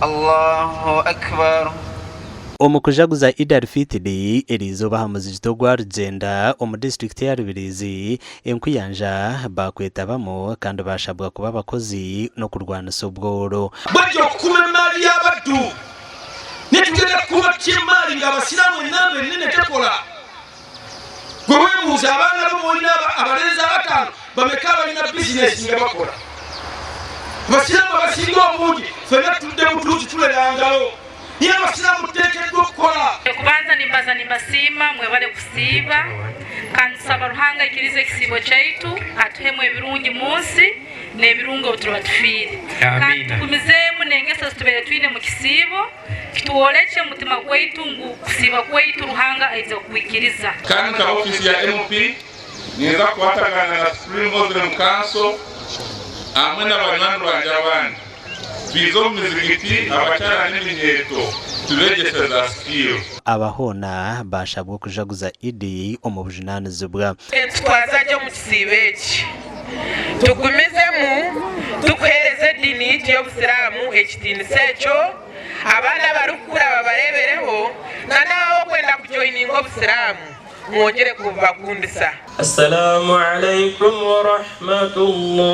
Allahu akbar. Omukujaguza Eid al-Fitr erizoba hamuzijito gwa Rugenda omu district ya Rubirizi enkuyanja bakwetabamo kandi bashabwa kuba abakozi no kurwanisa obworo bajja okukuma emali y'abaddu netugenda kuba kyemali nga abasiramu enamba ennene tekola gwe weebuuza abaana bo molina abalenzi abataano bameka balina bizinesi nga bakola abasiramu abasinga obungi fenna tudde mutuuzi tulerangalo niye abasiramu tuteekeddwa okukola okubanza nimbasiima mwebale kusiiba kandi tusaba Ruhanga ikirize ekisiibo kyaitu atuhemu ebirungi munsi n'ebirungi obutuba tufiire kandi tukumizeemu n'engeso zitubeere twine mu kisiibo kituwolekye mutima gwaitu ngu kusiiba kwaitu Ruhanga aize kukwikiriza kandi ka ofisi ya MP niza kukwatagana na Supreme Muslim Council hamwe n'abanywanyi banje abandi twizo muzigiti abakyala n'eminyeeto tubegeseza sikiro abahona bashabwa kujaguza Eid omu bujunanizibwa twaza gyo mu kisiibo eki tugumizemu tukuhereza eddiini yitu y'obusiraamu ekitiinisa ekyo abaana barukura babarebereho nanawe okwenda kujoyininga obusiraamu mwongere kubakundisa. Assalamu alaikum wa rahmatullah.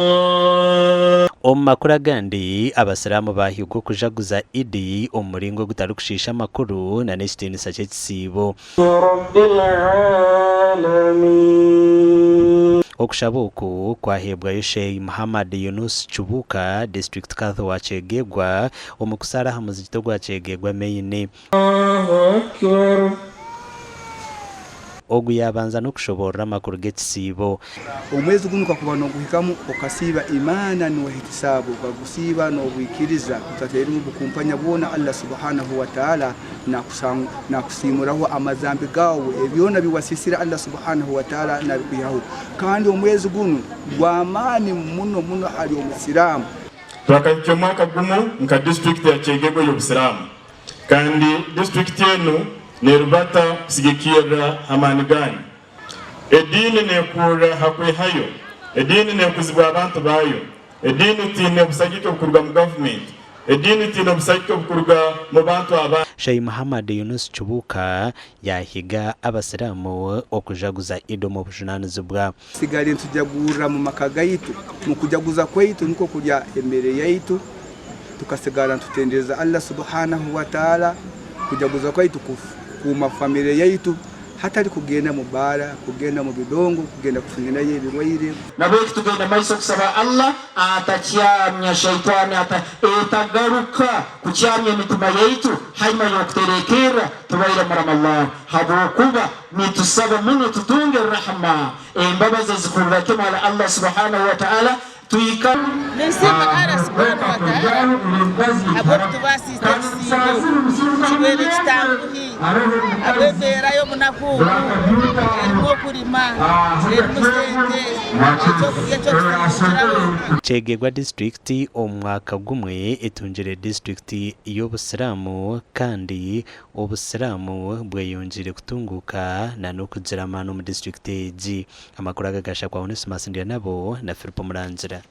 Omumakuru agandi abasiramu bahigwa kujaguza Eid omuringo gutari kushisha amakuru na n'ekitiinisa ky'ekisiibo Rabbil alamin. Okushaba oku kwahebwayo Sheikh Muhammad Yunus Chubuka District Council wa Kyegegwa omukusara hamuzijito gwa Kyegegwa main ogu yabanza no kushobora amakuru g'ekisiibo omwezi gumu kakuba no guhikamu okasiiba imana no hitisabu bagusiiba no bwikiriza kutaterimu bukumpanya bona Allah subhanahu wa ta'ala na kusimuraho amazambi gawo ebyona biwasisira Allah subhanahu wa ta'ala na biyaho kandi omwezi gumu gwamani muno ali omusiramu twakajya mwaka gumu nka district ya Kyegegwa y'obusiramu kandi district yenu nerubata sigikira hamanigani edini nekura hakwe hayo edini nekuzibwa abantu bayo edini tine busagike bukurwa mu government edini tine busagike bukurwa mu bantu aba Sheikh Muhammad Yunus Chubuka yahiga abasiramu okujaguza Eid mu bujunanizibwa sigari ntujagura mu makagaitu mu kujaguza kwaitu niko kujya embere yaitu tukasigara tutendereza Allah subhanahu wa ta'ala kujaguza kwaitu kuma familia yaitu hatari kugenda mu bara kugenda mu bidongo kugenda kufungira ye birwaire nabo tugenda maiso kusaba Allah atacyamya shaitani atagaruka kucyamya mitima yaitu haima yokuterekera tubaira maramallah habukuba nitusaba muno tutunge rahma embabaza zikurira kema Allah subhanahu wa ta'ala tuika nisema ala subhanahu wa ta'ala abo tubasi taksibo kibere kitambuhi abebera yo munakuru erimo kurima erimo sente Kyegegwa district omwaka gumwe etungire district y'obusiramu kandi obusiramu bweyonjire kutunguka na nokugira amano mu district egi amakuru agagasha kwa Onesmus Ndianabo na Philip Murangira.